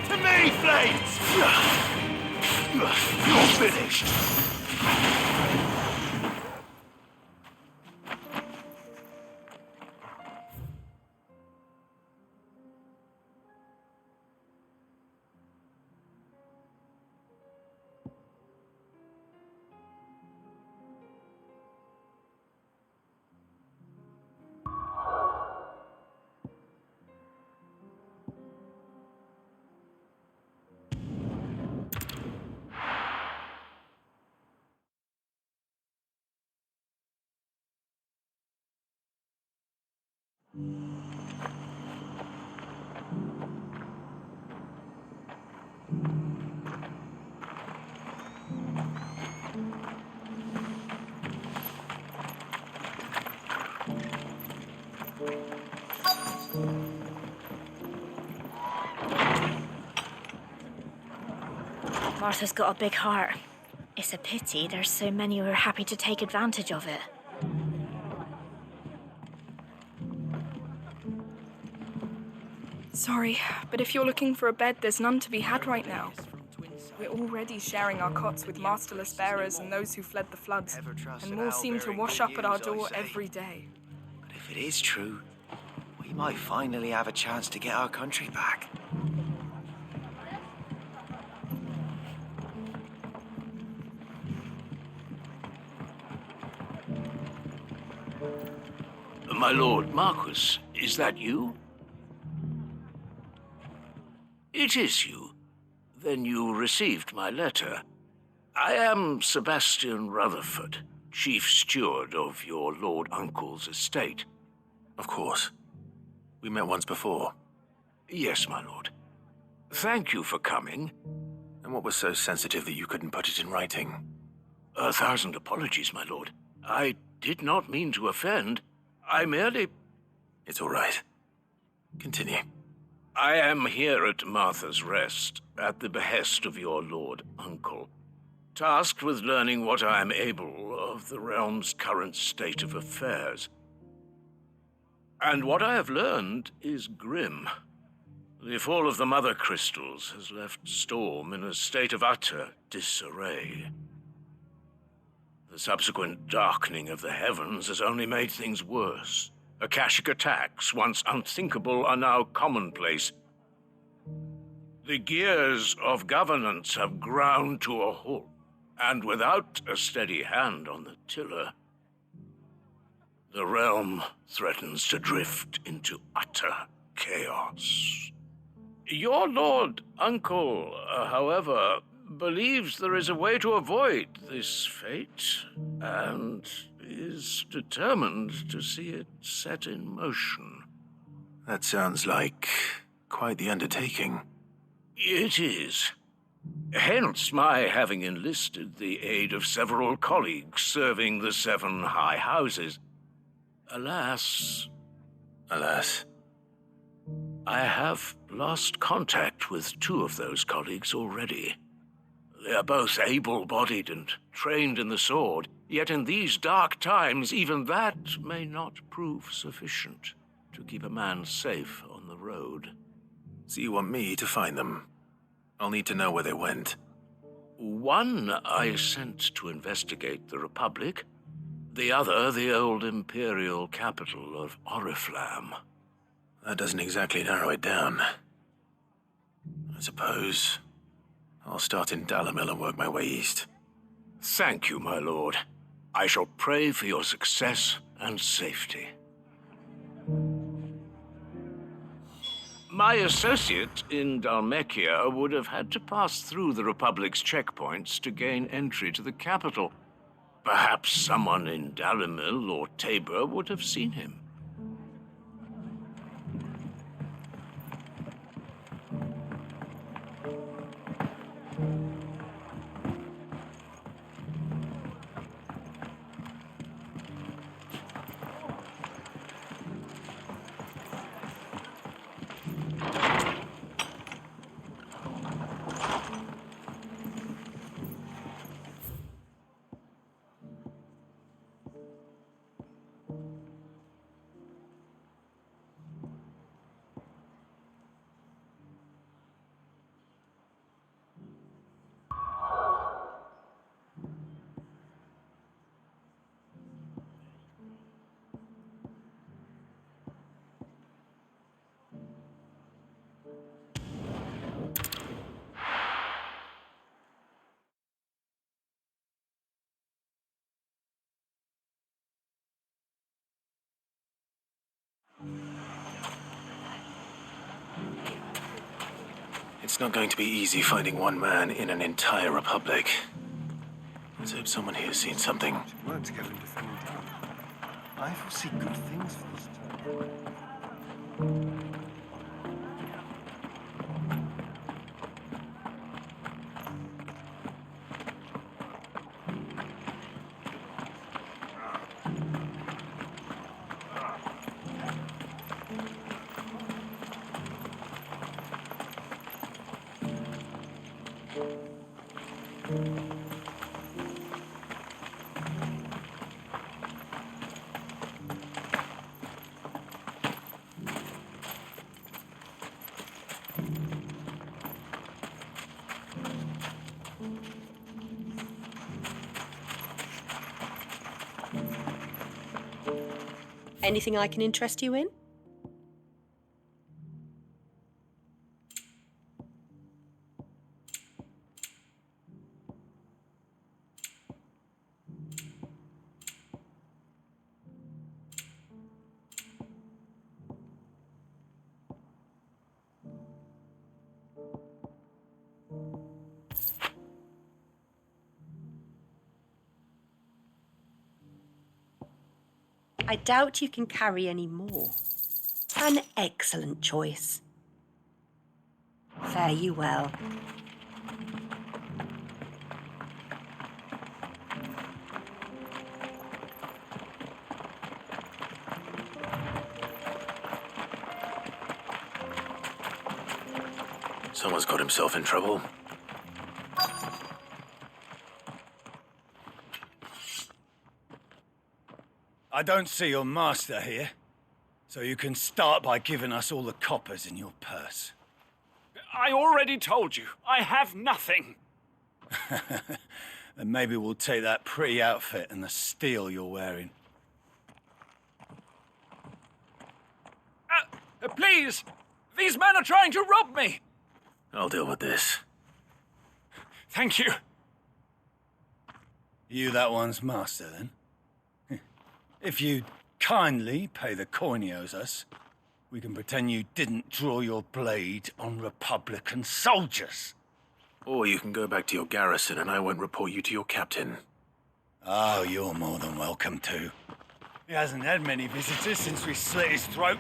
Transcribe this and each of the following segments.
To me, Flames! You're finished. Martha's got a big heart. It's a pity there's so many who are happy to take advantage of it. Sorry, but if you're looking for a bed, there's none to be had right now. We're already sharing our cots with masterless bearers and those who fled the floods, and more seem to wash up at our door every day. But if it is true, we might finally have a chance to get our country back. My lord Marquis, is that you? It is you. Then you received my letter. I am Sebastian Rutherford, chief steward of your lord uncle's estate. Of course. We met once before. Yes, my lord. Thank you for coming. And what was so sensitive that you couldn't put it in writing? 1,000 apologies, my lord. I did not mean to offend. I merely... It's all right. Continue. I am here at Martha's Rest, at the behest of your lord uncle, tasked with learning what I am able of the realm's current state of affairs. And what I have learned is grim. The fall of the Mother Crystals has left Storm in a state of utter disarray. The subsequent darkening of the heavens has only made things worse. Akashic attacks, once unthinkable, are now commonplace. The gears of governance have ground to a halt, and without a steady hand on the tiller, the realm threatens to drift into utter chaos. Your lord uncle, however, believes there is a way to avoid this fate, and is determined to see it set in motion. That sounds like quite the undertaking. It is. Hence my having enlisted the aid of several colleagues serving the 7 high houses. Alas, I have lost contact with 2 of those colleagues already. They are both able-bodied and trained in the sword, yet in these dark times even that may not prove sufficient to keep a man safe on the road. So you want me to find them? I'll need to know where they went. One I sent to investigate the Republic, the other the old Imperial capital of Oriflamme. That doesn't exactly narrow it down. I suppose I'll start in Dalimil and work my way east. Thank you, my lord. I shall pray for your success and safety. My associate in Dhalmekia would have had to pass through the Republic's checkpoints to gain entry to the capital. Perhaps someone in Dalimil or Tabor would have seen him. It's not going to be easy finding one man in an entire republic. Let's hope someone here's seen something. Work together in defending Durham. I foresee good things for this town. Anything I can interest you in? I doubt you can carry any more. An excellent choice. Fare you well. Someone's got himself in trouble. I don't see your master here, so you can start by giving us all the coppers in your purse. I already told you, I have nothing. Then maybe we'll take that pretty outfit and the steel you're wearing. Please! These men are trying to rob me! I'll deal with this. Thank you. You that one's master, then? If you kindly pay the coin he owes us, we can pretend you didn't draw your blade on Republican soldiers. Or you can go back to your garrison and I won't report you to your captain. Oh, you're more than welcome to. He hasn't had many visitors since we slit his throat.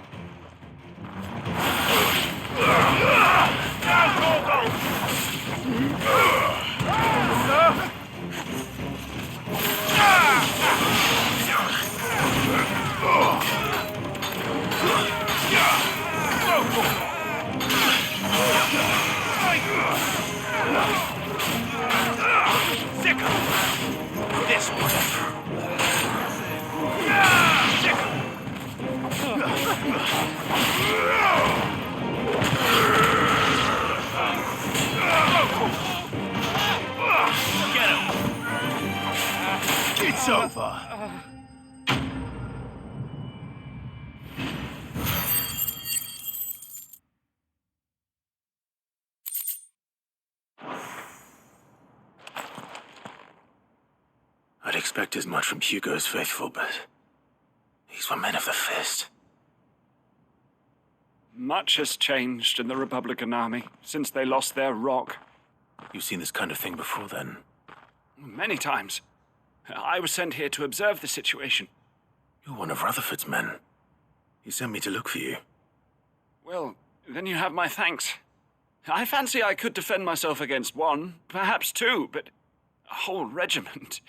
It's over. I'd expect as much from Hugo's faithful, but these were men of the fist. Much has changed in the Republican Army since they lost their rock. You've seen this kind of thing before, then? Many times. I was sent here to observe the situation. You're one of Rutherford's men. He sent me to look for you. Well, then you have my thanks. I fancy I could defend myself against one, perhaps two, but a whole regiment.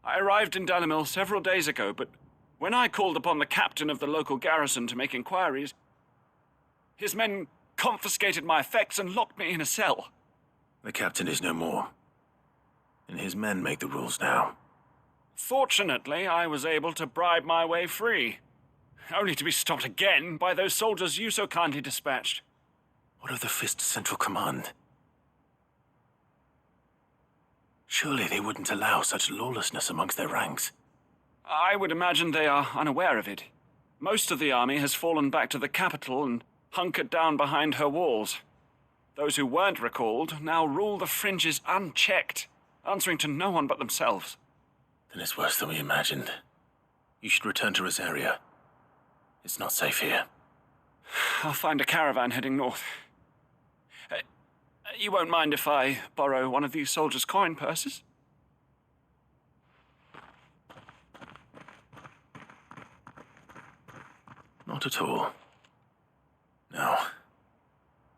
I arrived in Dalimil several days ago, but when I called upon the captain of the local garrison to make inquiries, his men confiscated my effects and locked me in a cell. The captain is no more, and his men make the rules now. Fortunately, I was able to bribe my way free, only to be stopped again by those soldiers you so kindly dispatched. What of the Fist's Central Command? Surely they wouldn't allow such lawlessness amongst their ranks. I would imagine they are unaware of it. Most of the army has fallen back to the capital and hunkered down behind her walls. Those who weren't recalled now rule the fringes unchecked, answering to no one but themselves. Then it's worse than we imagined. You should return to Rosaria. It's not safe here. I'll find a caravan heading north. You won't mind if I borrow one of these soldiers' coin purses? Not at all. Now,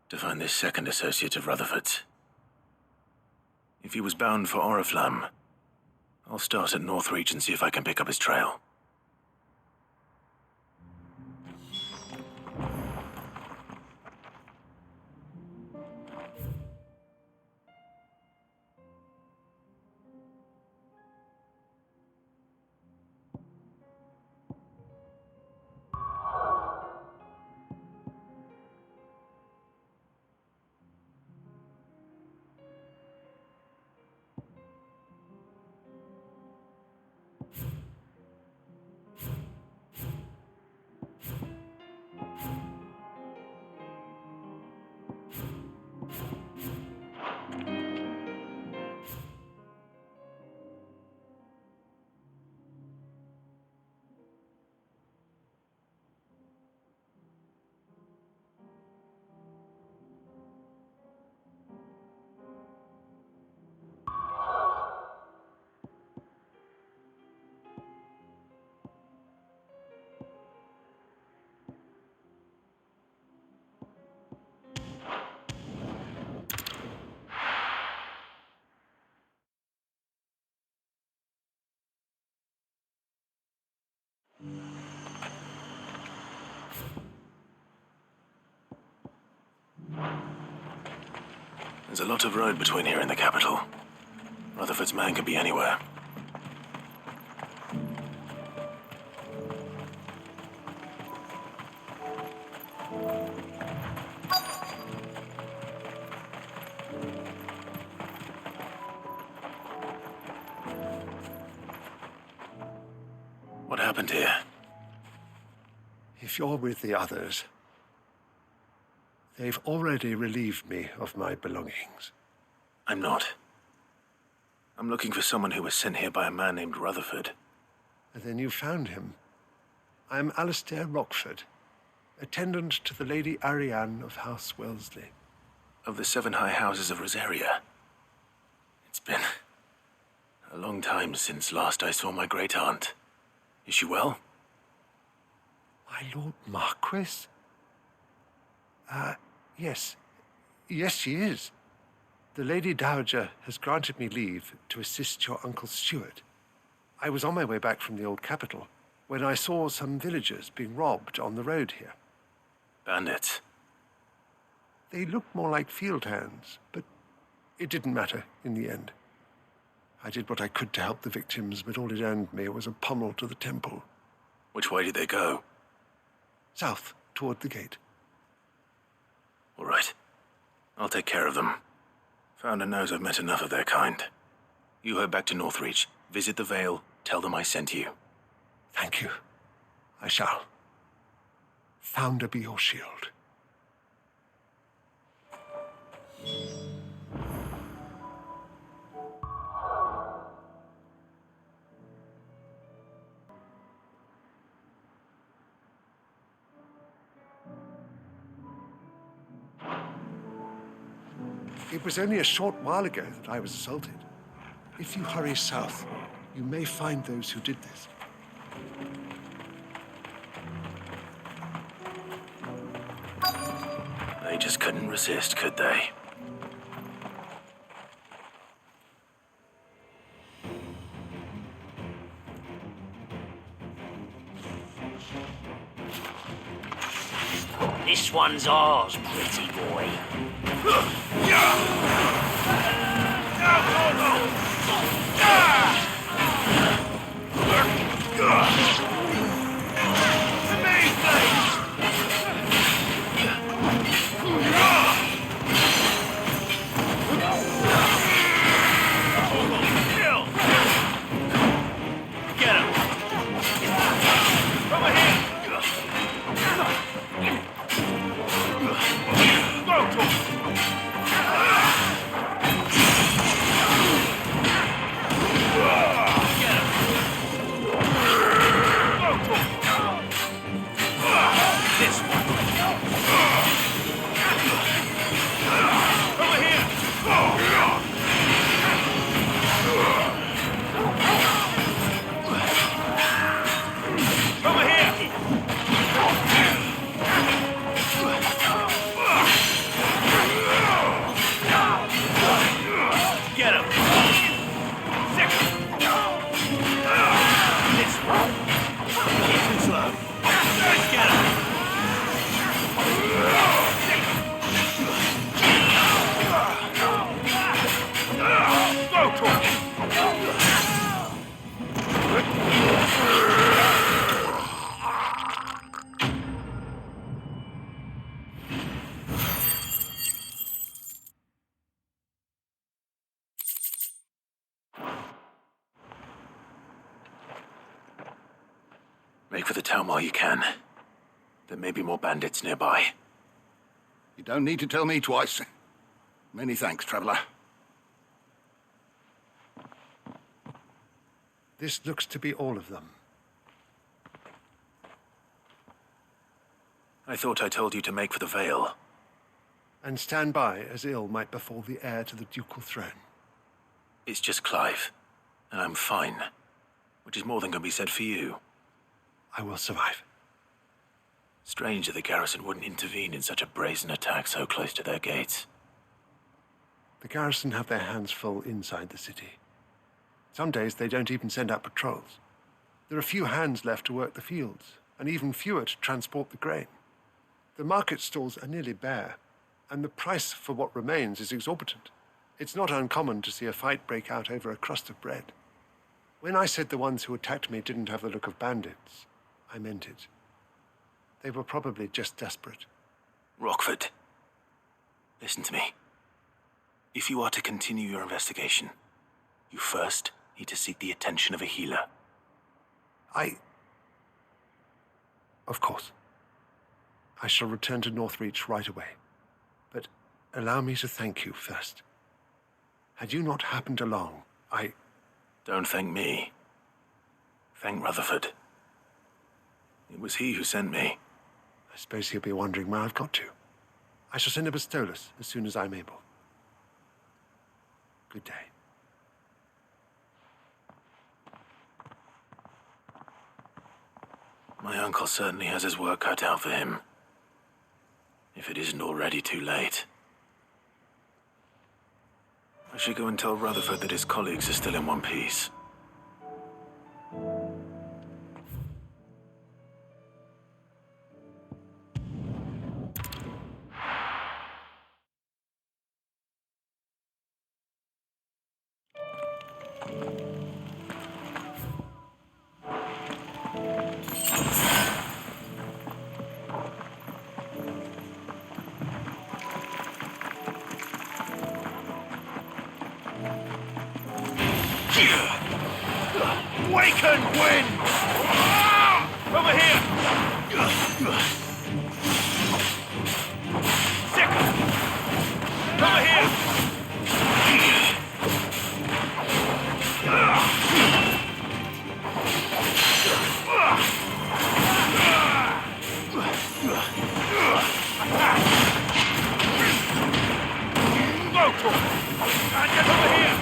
to find this second associate of Rutherford's. If he was bound for Oriflamme, I'll start at Northreach and see if I can pick up his trail. There's a lot of road between here and the capital. Rutherford's man could be anywhere. What happened here? If you're with the others, they've already relieved me of my belongings. I'm not. I'm looking for someone who was sent here by a man named Rutherford. And then you found him. I'm Alistair Rockford, attendant to the Lady Ariane of House Wellesley. Of the 7 high houses of Rosaria. It's been a long time since last I saw my great-aunt. Is she well? My Lord Marquis? Yes. Yes, she is. The Lady Dowager has granted me leave to assist your Uncle Stuart. I was on my way back from the old capital when I saw some villagers being robbed on the road here. Bandits? They looked more like field hands, but it didn't matter in the end. I did what I could to help the victims, but all it earned me was a pummel to the temple. Which way did they go? South, toward the gate. All right. I'll take care of them. Founder knows I've met enough of their kind. You head back to Northreach, visit the Vale, tell them I sent you. Thank you. I shall. Founder be your shield. It was only a short while ago that I was assaulted. If you hurry south, you may find those who did this. They just couldn't resist, could they? This one's ours, pretty boy. Make for the town while you can. There may be more bandits nearby. You don't need to tell me twice. Many thanks, traveler. This looks to be all of them. I thought I told you to make for the Vale. And stand by as ill might befall the heir to the ducal throne. It's just Clive, and I'm fine. Which is more than can be said for you. I will survive. Strange that the garrison wouldn't intervene in such a brazen attack so close to their gates. The garrison have their hands full inside the city. Some days they don't even send out patrols. There are few hands left to work the fields, and even fewer to transport the grain. The market stalls are nearly bare, and the price for what remains is exorbitant. It's not uncommon to see a fight break out over a crust of bread. When I said the ones who attacked me didn't have the look of bandits, I meant it. They were probably just desperate. Rockford, listen to me. If you are to continue your investigation, you first need to seek the attention of a healer. Of course. I shall return to Northreach right away. But allow me to thank you first. Had you not happened along, Don't thank me. Thank Rutherford. It was he who sent me. I suppose he'll be wondering where I've got to. I shall send a Bastolus as soon as I'm able. Good day. My uncle certainly has his work cut out for him. If it isn't already too late. I should go and tell Rutherford that his colleagues are still in one piece. Waken wind! Over here! Sicker! Over here! Local! And get over here!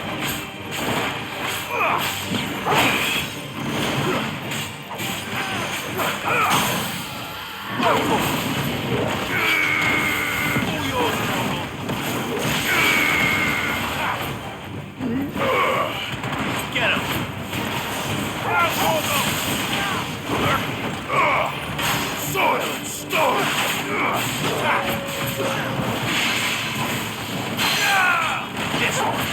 Get him! Soil and stone! This one!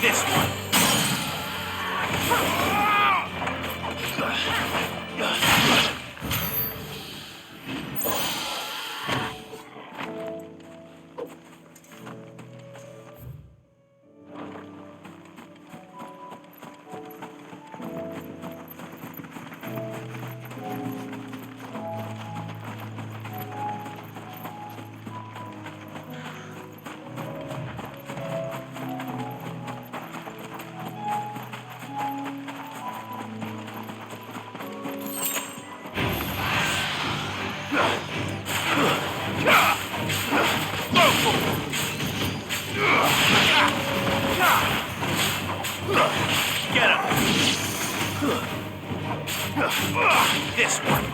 This one! Get him! This one!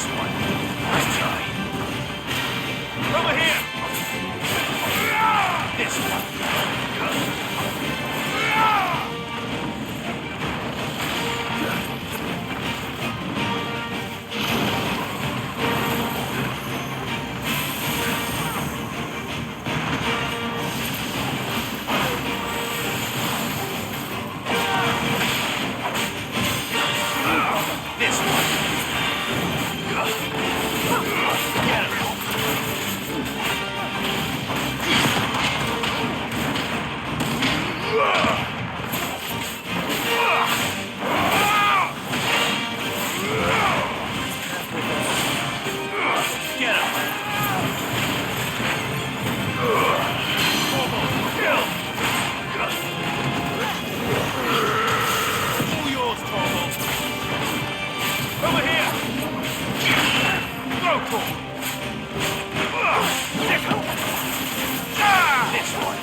This one. Nice try. Over here. This one. This one. Get him. Get him. Kill. All yours, Torvald. Over here! Go for it! This one!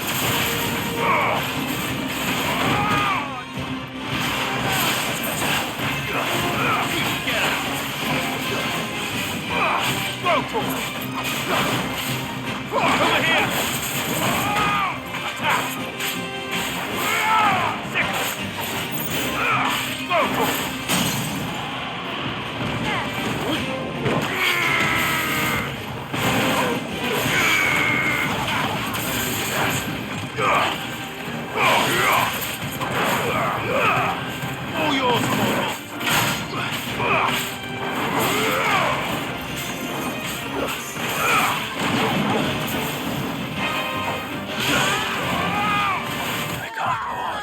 Get him! Go for it! Over here! Attack! Go for it! All yours, Torvald. I can't go on.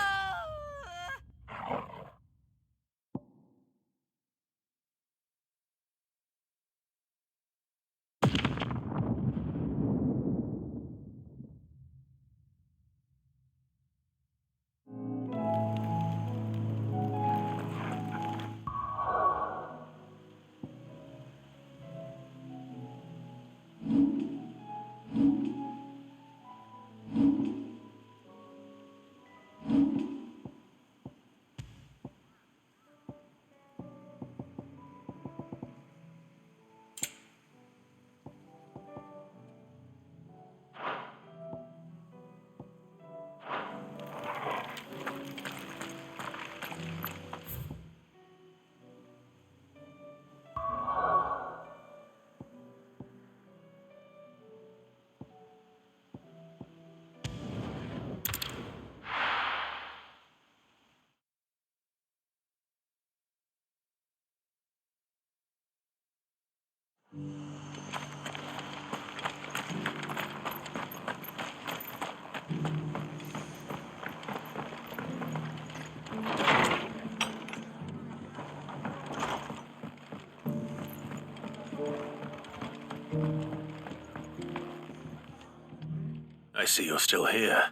I see you're still here.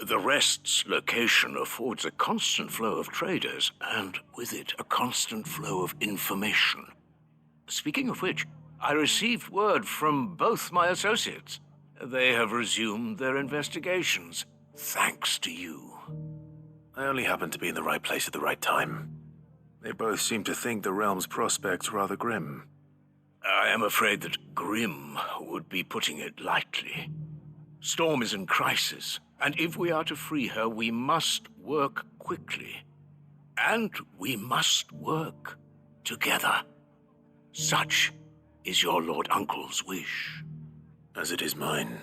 The Rest's location affords a constant flow of traders, and with it, a constant flow of information. Speaking of which, I received word from both my associates. They have resumed their investigations, thanks to you. I only happened to be in the right place at the right time. They both seem to think the realm's prospects rather grim. I am afraid that grim would be putting it lightly. Storm is in crisis, and if we are to free her, we must work quickly. And we must work together. Such is your Lord Uncle's wish. As it is mine.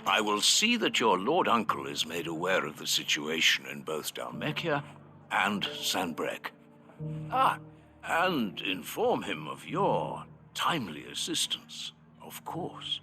I will see that your Lord Uncle is made aware of the situation in both Dalmekia and Sanbreque. And inform him of your timely assistance, of course.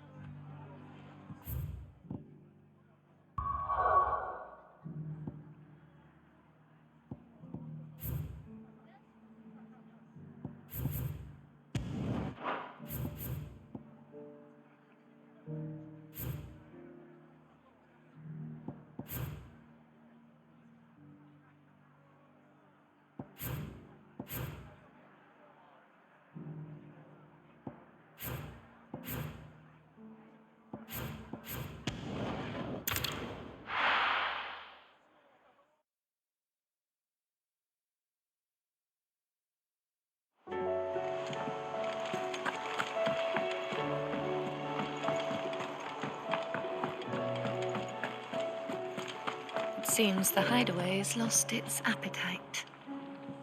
Seems the hideaway has lost its appetite.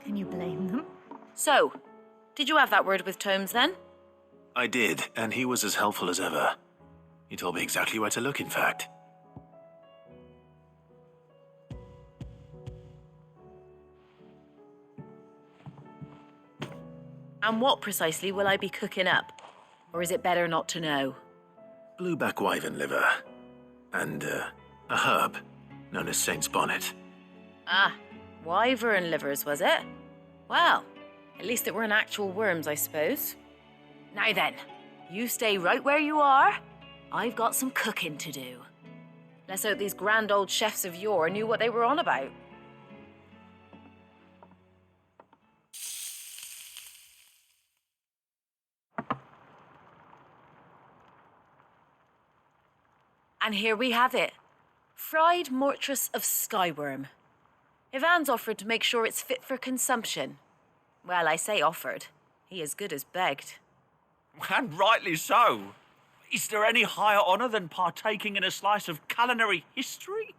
Can you blame them? So, did you have that word with Tomes then? I did, and he was as helpful as ever. He told me exactly where to look, in fact. And what precisely will I be cooking up? Or is it better not to know? Blueback wyvern liver. And, a herb known as Saint's Bonnet. Ah, wyvern livers, was it? Well, at least it weren't actual worms, I suppose. Now then, you stay right where you are. I've got some cooking to do. Let's hope these grand old chefs of yore knew what they were on about. And here we have it. Fried mortress of skyworm. Ivan's offered to make sure it's fit for consumption. Well, I say offered. He as good as begged. And rightly so. Is there any higher honour than partaking in a slice of culinary history?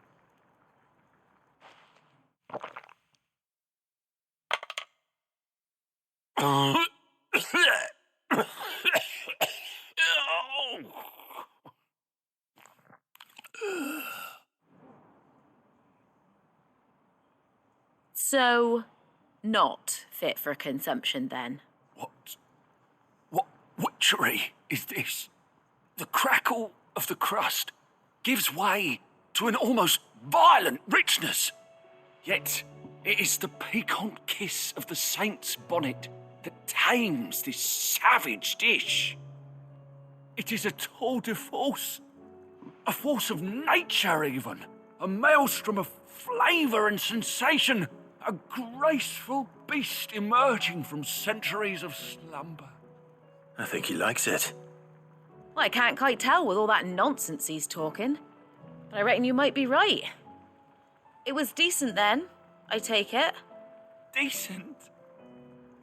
So, not fit for consumption then? What witchery is this? The crackle of the crust gives way to an almost violent richness. Yet, it is the piquant kiss of the saint's bonnet that tames this savage dish. It is a tour de force, a force of nature even, a maelstrom of flavour and sensation, a graceful beast emerging from centuries of slumber. I think he likes it. Well, I can't quite tell with all that nonsense he's talking. But I reckon you might be right. It was decent then, I take it. Decent?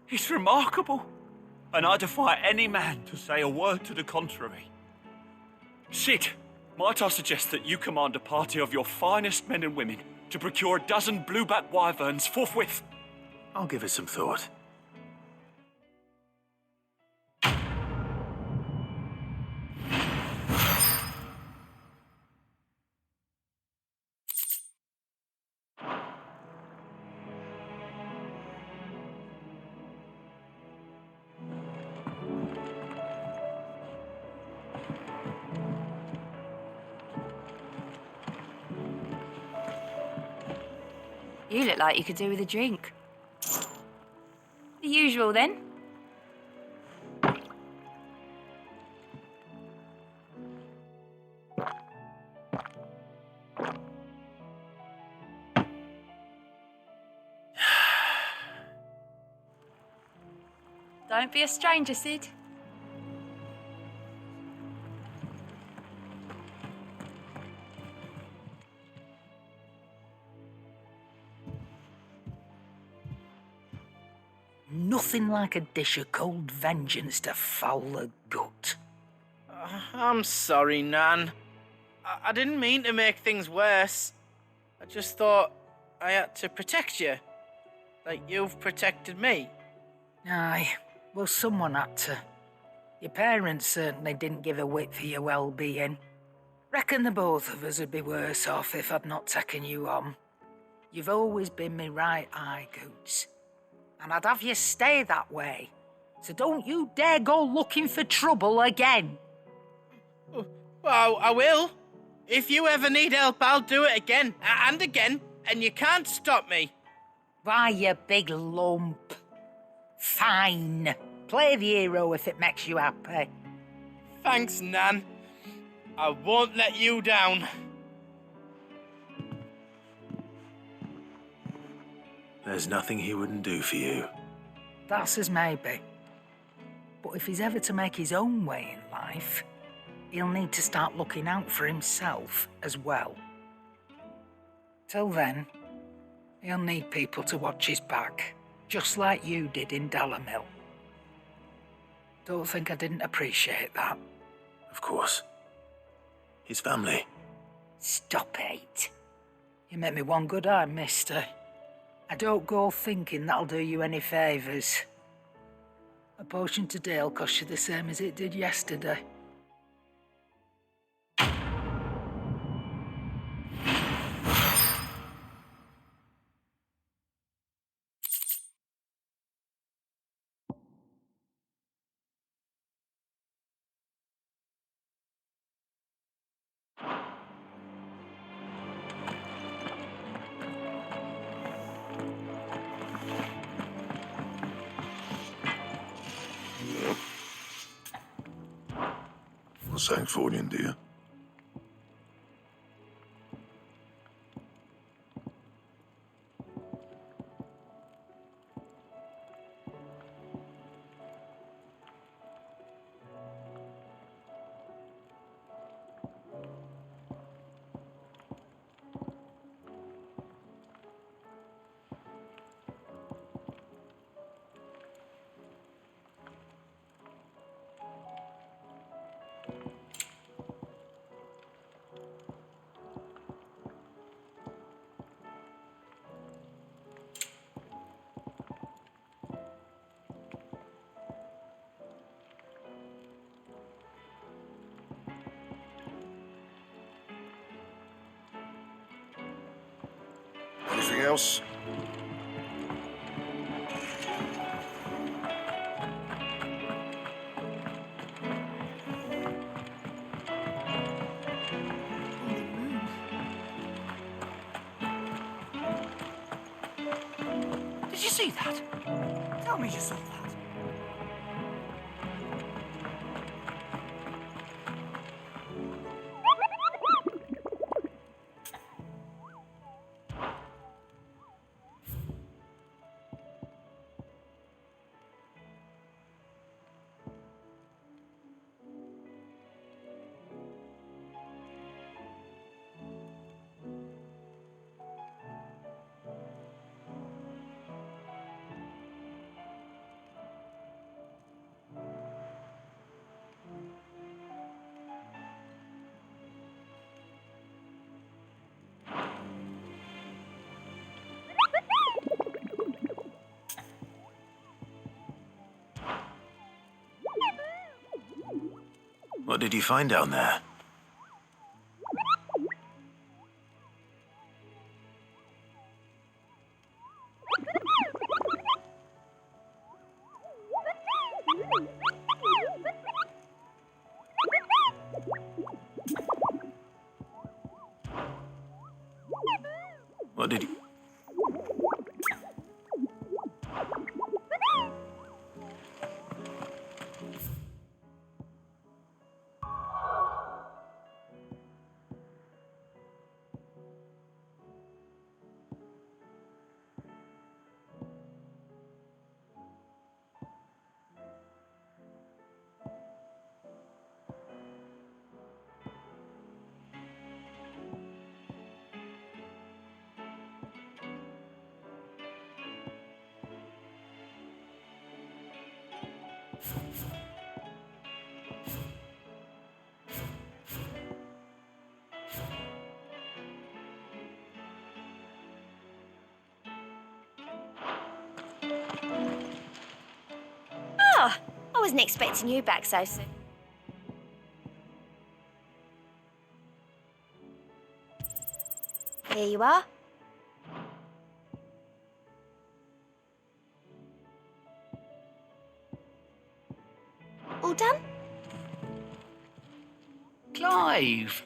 It's remarkable. And I defy any man to say a word to the contrary. Sid, might I suggest that you command a party of your finest men and women to procure a dozen blueback wyverns forthwith? I'll give it some thought. You look like you could do with a drink. The usual, then. Don't be a stranger, Sid. Nothing like a dish of cold vengeance to foul the gut. I'm sorry, Nan. I didn't mean to make things worse. I just thought I had to protect you. Like you've protected me. Aye, well, someone had to. Your parents certainly didn't give a whit for your well-being. Reckon the both of us would be worse off if I'd not taken you on. You've always been me right eye, Goots. And I'd have you stay that way. So don't you dare go looking for trouble again. Well, I will. If you ever need help, I'll do it again and again, and you can't stop me. Why, you big lump. Fine. Play the hero if it makes you happy. Thanks, Nan. I won't let you down. There's nothing he wouldn't do for you. That's as maybe. But if he's ever to make his own way in life, he'll need to start looking out for himself as well. Till then, he'll need people to watch his back, just like you did in Dalamil. Don't think I didn't appreciate that. Of course. His family. Stop it. You make me one good eye, mister. I don't go thinking that'll do you any favours. A potion today'll cost you the same as it did yesterday. Sancforian, dear. Anything else? Did you see that? Tell me you saw that. What did you find down there? What did you... Oh, I wasn't expecting you back so soon. Here you are. All done? Clive!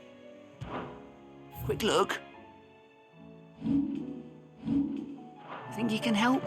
Quick look. Think you can help?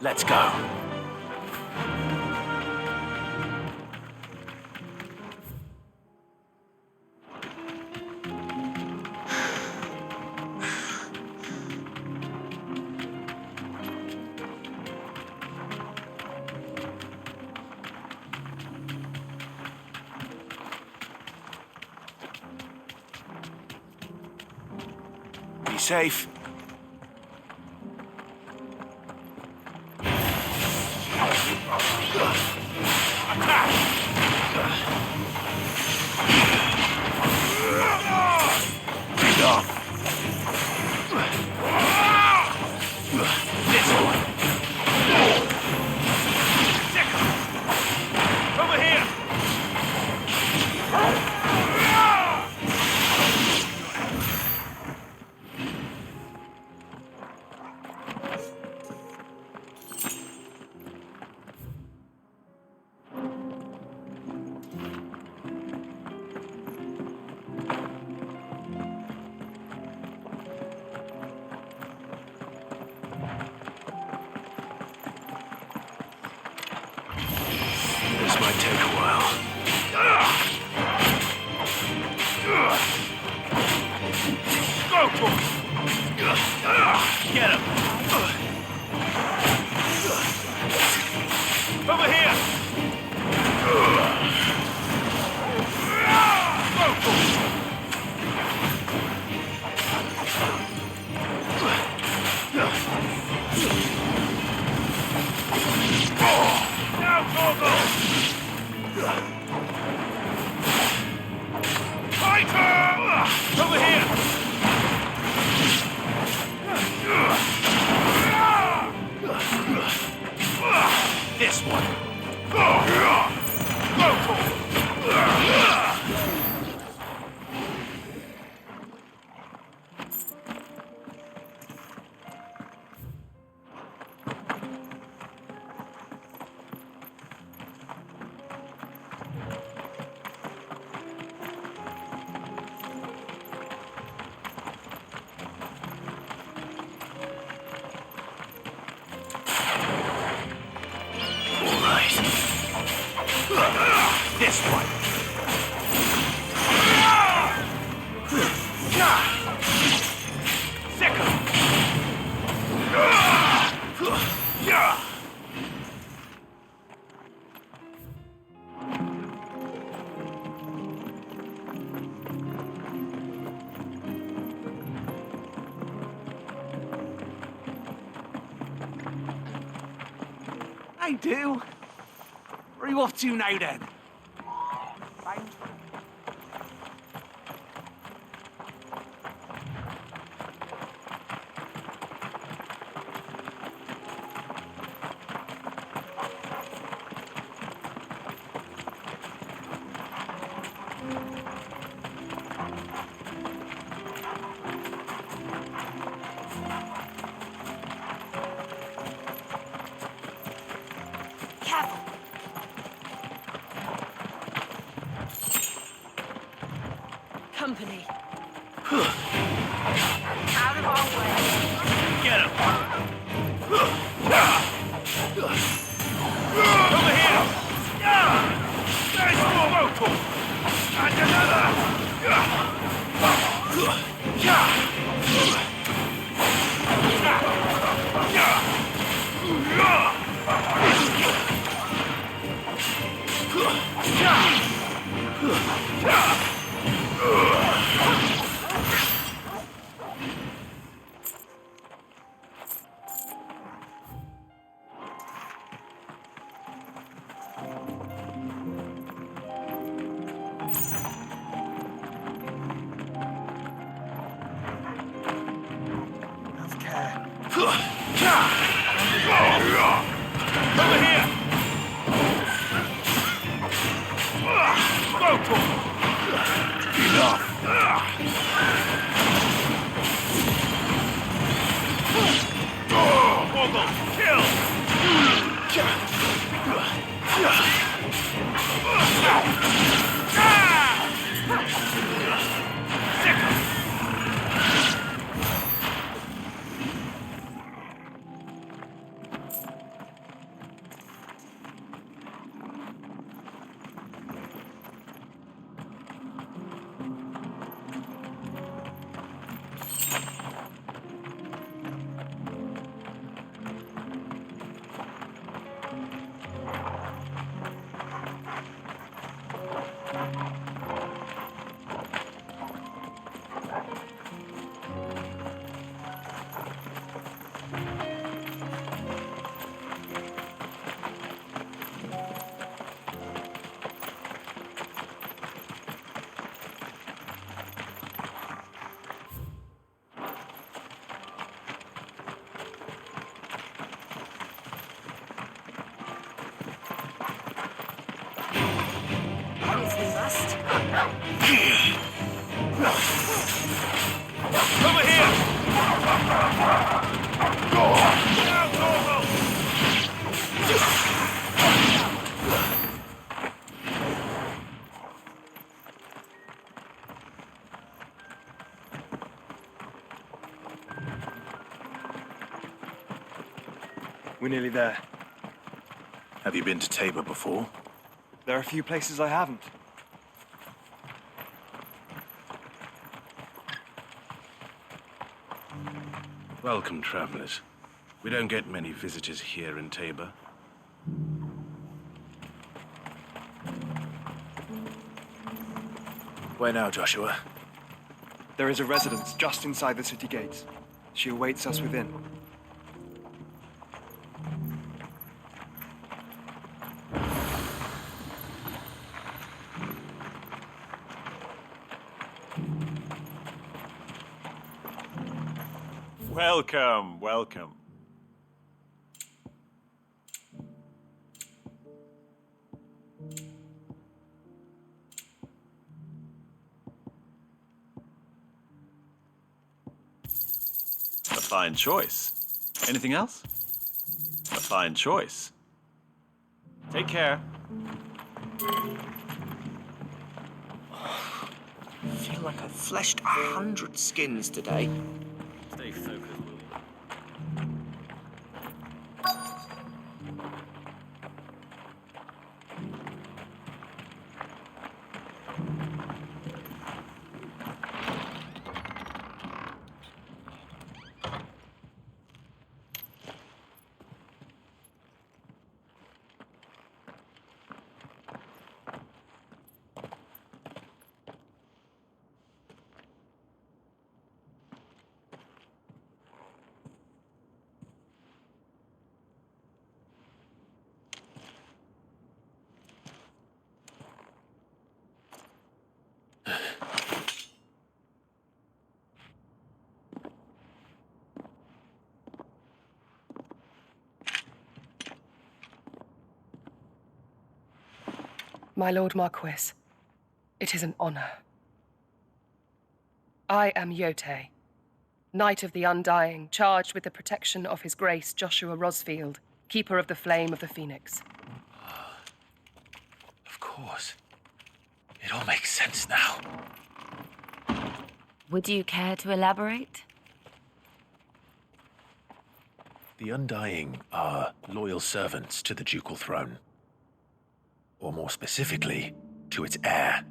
Let's go. Be safe. This might take a while. Go for it! Get him! Over here! Go for it! Now, Torgo! Fighter! Over here! This one! Go for it! This one. Second. I do. Where are you off to now then? Company. Out of our way. Get him. Over here. Nice move. And another. Yeah. Over here! We're nearly there. Have you been to Tabor before? There are a few places I haven't. Welcome, travelers. We don't get many visitors here in Tabor. Where now, Joshua? There is a residence just inside the city gates. She awaits us within. Welcome, welcome. A fine choice. Anything else? A fine choice. Take care. I feel like I've fleshed 100 skins today. Stay focused. My Lord Marquis, it is an honor. I am Yote, Knight of the Undying, charged with the protection of His Grace Joshua Rosfield, Keeper of the Flame of the Phoenix. Of course. It all makes sense now. Would you care to elaborate? The Undying are loyal servants to the ducal throne. Or more specifically, to its heir.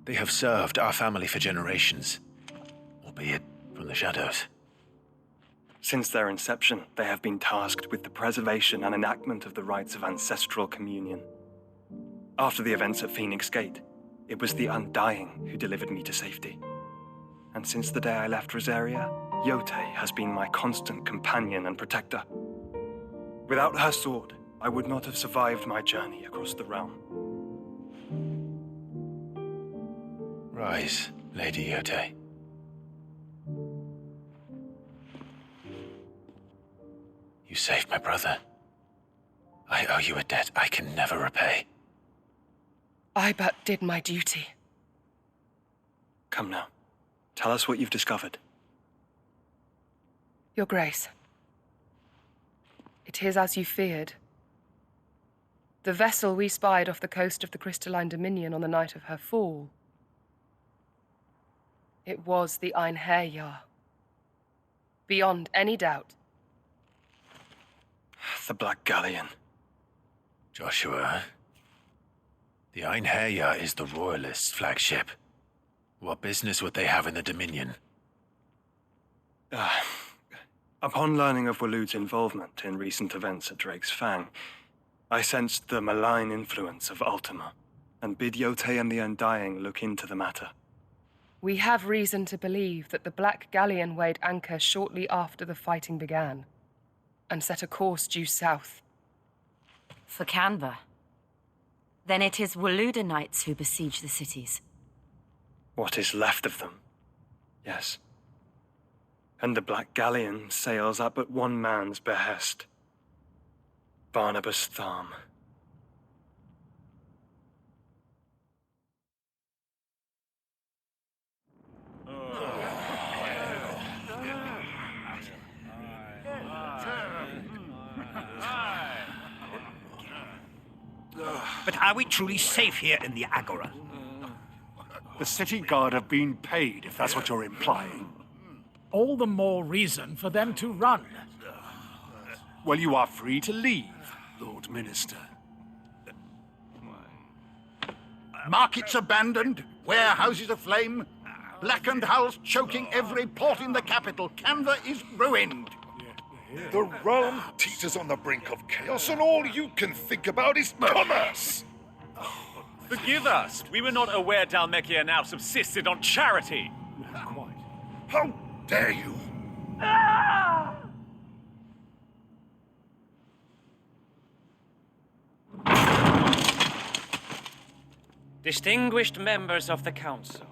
They have served our family for generations, albeit from the shadows. Since their inception, they have been tasked with the preservation and enactment of the rites of ancestral communion. After the events at Phoenix Gate, it was the Undying who delivered me to safety. And since the day I left Rosaria, Yote has been my constant companion and protector. Without her sword, I would not have survived my journey across the realm. Rise, Lady Yote. You saved my brother. I owe you a debt I can never repay. I but did my duty. Come now. Tell us what you've discovered. Your Grace. It is as you feared. The vessel we spied off the coast of the Crystalline Dominion on the night of her fall. It was the Einherjar. Beyond any doubt. The Black Galleon. Joshua, the Einherjar is the Royalists' flagship. What business would they have in the Dominion? Upon learning of Waloed's involvement in recent events at Drake's Fang, I sensed the malign influence of Ultima, and bid Yotei and the Undying look into the matter. We have reason to believe that the Black Galleon weighed anchor shortly after the fighting began, and set a course due south. For Canva. Then it is Waloeda knights who besiege the cities. What is left of them, yes. And the Black Galleon sails at but one man's behest. Barnabas Tharm. But are we truly safe here in the Agora? The city guard have been paid, if that's what you're implying. All the more reason for them to run. Well, you are free to leave, Lord Minister. Markets abandoned, warehouses aflame, blackened hulls choking every port in the capital. Canva is ruined. The realm teeters on the brink of chaos, and all you can think about is commerce! Forgive us! We were not aware Dhalmekia now subsisted on charity! How dare you! Distinguished members of the Council,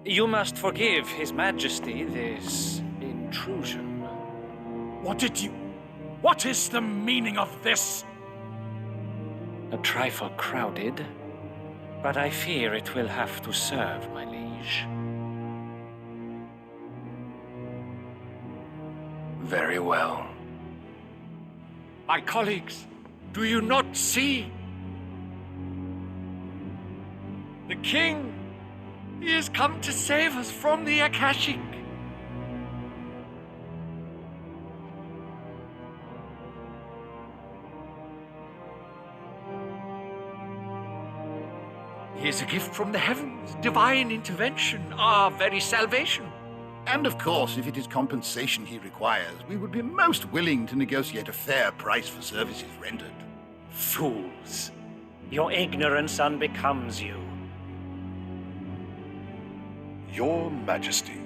you must forgive His Majesty this intrusion. What is the meaning of this? A trifle crowded, but I fear it will have to serve, my liege. Very well. My colleagues, do you not see? The King! He has come to save us from the Akashic! He is a gift from the heavens, divine intervention, our very salvation. And of course, if it is compensation he requires, we would be most willing to negotiate a fair price for services rendered. Fools! Your ignorance unbecomes you. Your Majesty,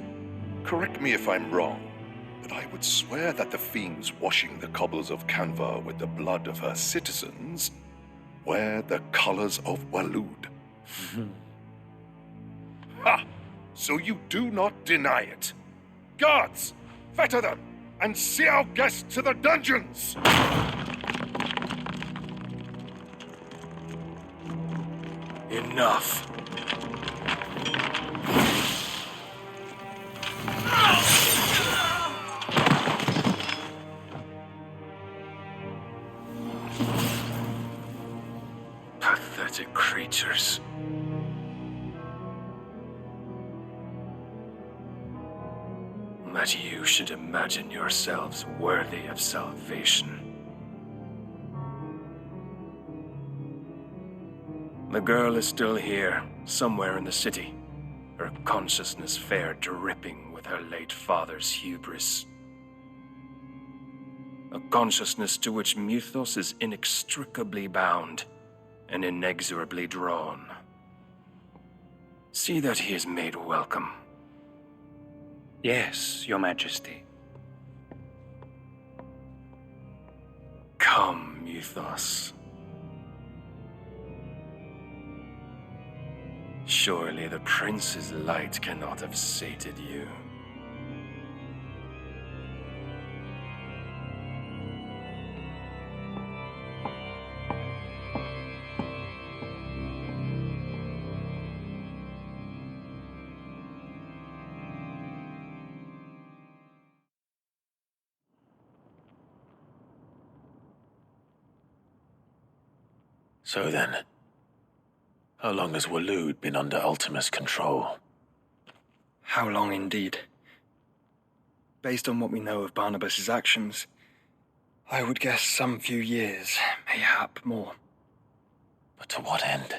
correct me if I'm wrong, but I would swear that the fiends washing the cobbles of Canva with the blood of her citizens wear the colors of Waloed. Ha! So you do not deny it. Guards, fetter them, and see our guests to the dungeons! Enough. Pathetic creatures. That you should imagine yourselves worthy of salvation. The girl is still here, somewhere in the city, her consciousness fair dripping with her late father's hubris. A consciousness to which Mythos is inextricably bound and inexorably drawn. See that he is made welcome. Yes, Your Majesty. Come, Mythos. Surely the prince's light cannot have sated you. So then, how long has Waloed been under Ultima's control? How long indeed? Based on what we know of Barnabas's actions, I would guess some few years, mayhap more. But to what end?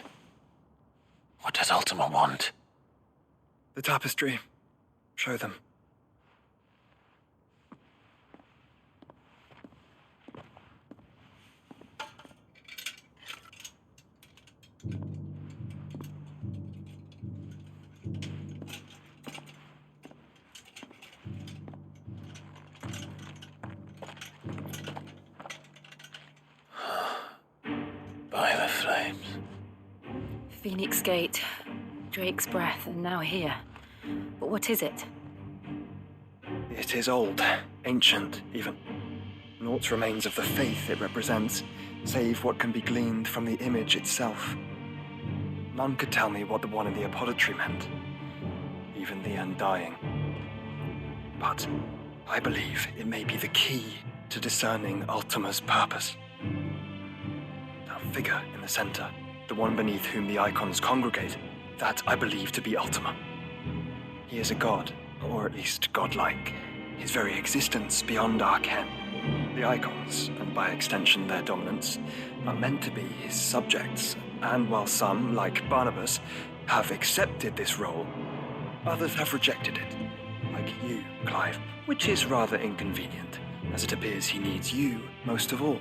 What does Ultima want? The tapestry. Show them. By the flames. Phoenix Gate, Drake's Breath, and now here. But what is it? It is old, ancient, even. Naught remains of the faith it represents, save what can be gleaned from the image itself. None could tell me what the one in the apothecary meant, even the Undying. But I believe it may be the key to discerning Ultima's purpose. That figure in the center, the one beneath whom the icons congregate, that I believe to be Ultima. He is a god, or at least godlike, his very existence beyond our ken. The icons, and by extension their dominance, are meant to be his subjects, and while some, like Barnabas, have accepted this role, others have rejected it, like you, Clive, which is rather inconvenient, as it appears he needs you most of all.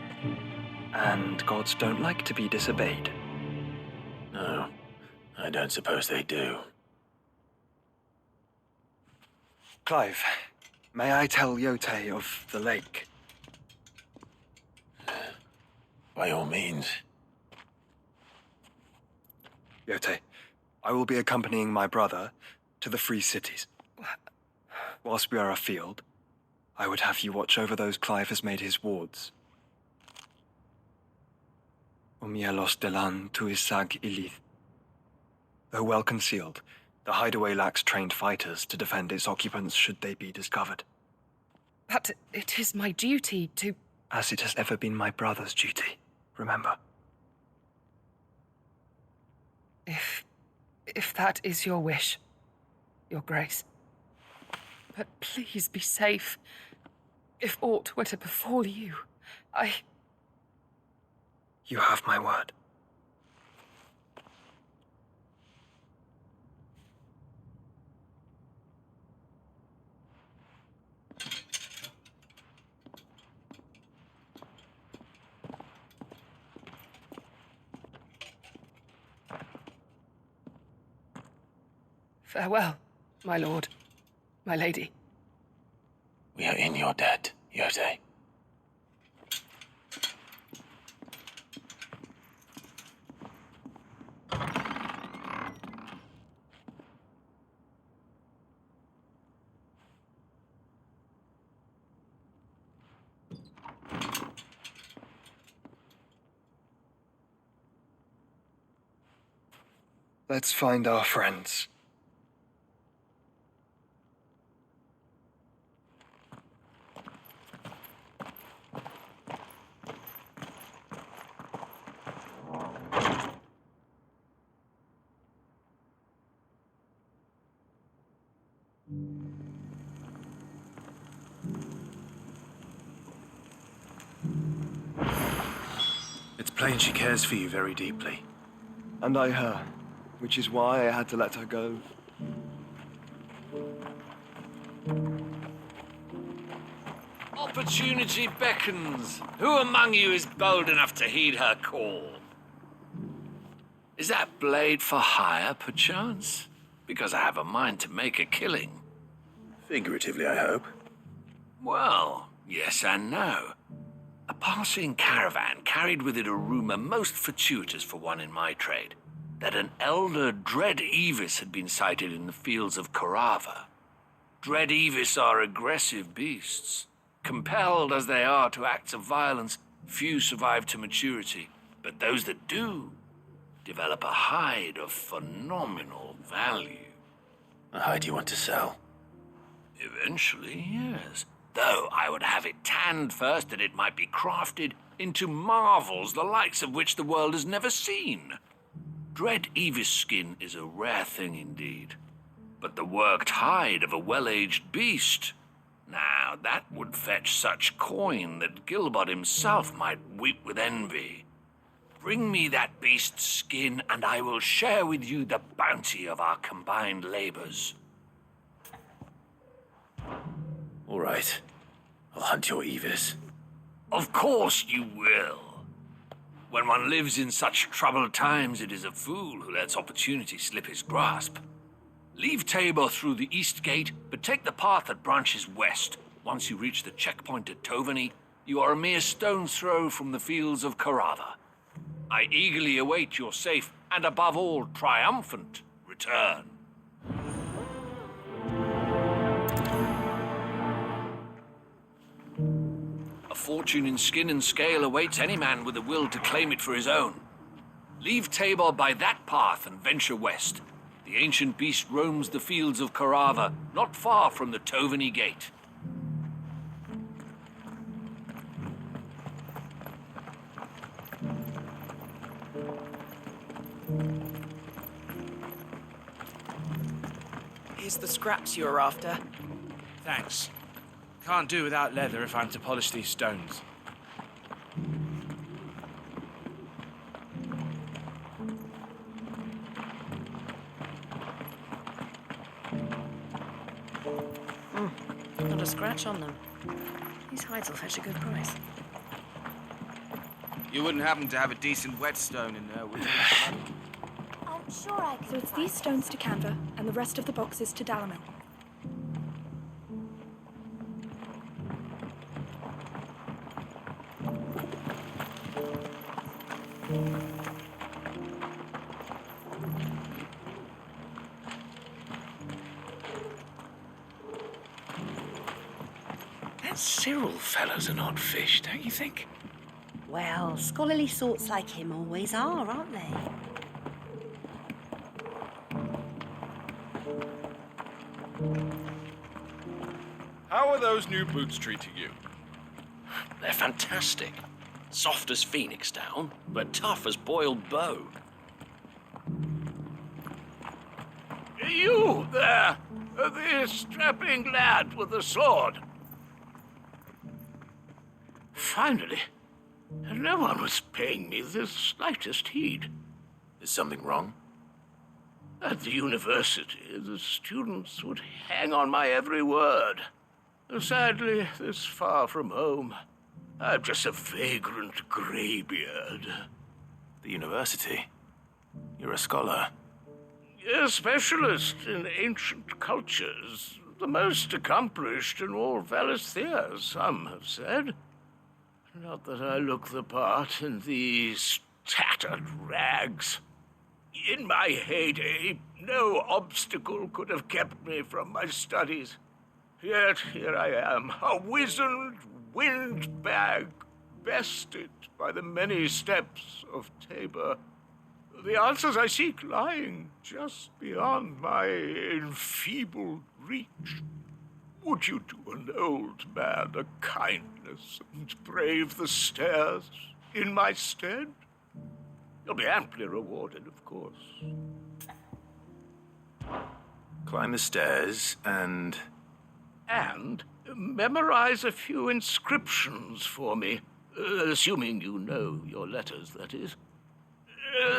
And gods don't like to be disobeyed. No, I don't suppose they do. Clive, may I tell Yote of the lake? By all means. Yote, I will be accompanying my brother to the Free Cities. Whilst we are afield, I would have you watch over those Clive has made his wards. Umielos delan tuisag ilith. Though well concealed, the hideaway lacks trained fighters to defend its occupants should they be discovered. But it is my duty to... As it has ever been my brother's duty, remember. If that is your wish, Your Grace. But please be safe. If aught were to befall you, You have my word. Farewell, my lord, my lady. We are in your debt, Yote. Let's find our friends. It's plain she cares for you very deeply. And I her, which is why I had to let her go. Opportunity beckons. Who among you is bold enough to heed her call? Is that blade for hire, perchance? Because I have a mind to make a killing. Figuratively, I hope. Well, yes and no. A passing caravan carried with it a rumor most fortuitous for one in my trade, that an elder Dread Evis had been sighted in the fields of Korava. Dread Evis are aggressive beasts. Compelled as they are to acts of violence, few survive to maturity, but those that do develop a hide of phenomenal value. A hide you want to sell? Eventually, yes. Though I would have it tanned first that it might be crafted into marvels the likes of which the world has never seen. Dread Evis skin is a rare thing indeed. But the worked hide of a well-aged beast, now that would fetch such coin that Gilbert himself might weep with envy. Bring me that beast's skin, and I will share with you the bounty of our combined labors. All right. I'll hunt your Evis. Of course you will. When one lives in such troubled times, it is a fool who lets opportunity slip his grasp. Leave Tabor through the east gate, but take the path that branches west. Once you reach the checkpoint at Tovani, you are a mere stone's throw from the fields of Carava. I eagerly await your safe, and above all, triumphant return. A fortune in skin and scale awaits any man with a will to claim it for his own. Leave Tabor by that path and venture west. The ancient beast roams the fields of Carava, not far from the Tovani gate. Here's the scraps you were after. Thanks. Can't do without leather if I'm to polish these stones. Not a scratch on them. These hides will fetch a good price. You wouldn't happen to have a decent whetstone in there, would you? I'm sure I can. So it's these stones to Canva, and the rest of the boxes to Dalamil. That Cyril fellow's an odd fish, don't you think? Well, scholarly sorts like him always are, aren't they? How are those new boots treating you? They're fantastic. Soft as phoenix down, but tough as boiled bow. You there, the strapping lad with the sword. Finally, no one was paying me the slightest heed. Is something wrong? At the university, the students would hang on my every word. Sadly, this far from home, I'm just a vagrant greybeard. The university? You're a scholar. A specialist in ancient cultures. The most accomplished in all Valisthea, some have said. Not that I look the part in these tattered rags. In my heyday, no obstacle could have kept me from my studies. Yet here I am, a wizened windbag, bested by the many steps of Tabor. The answers I seek lying just beyond my enfeebled reach. Would you do an old man a kindness and brave the stairs in my stead? You'll be amply rewarded, of course. Climb the stairs and memorize a few inscriptions for me, assuming you know your letters, that is.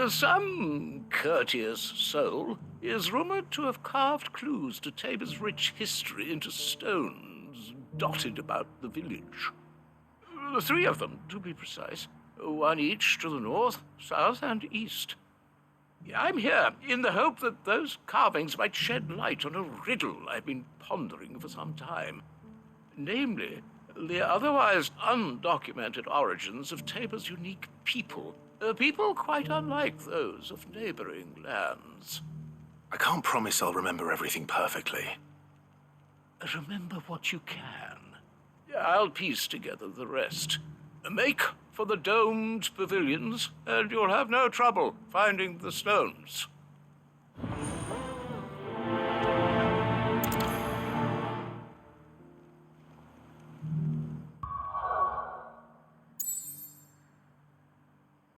Some courteous soul is rumored to have carved clues to Tabor's rich history into stones dotted about the village. 3 of them, to be precise, one each to the north, south, and east. I'm here in the hope that those carvings might shed light on a riddle I've been pondering for some time. Namely, the otherwise undocumented origins of Tabor's unique people. People quite unlike those of neighboring lands. I can't promise I'll remember everything perfectly. Remember what you can. I'll piece together the rest. Make for the domed pavilions, and you'll have no trouble finding the stones.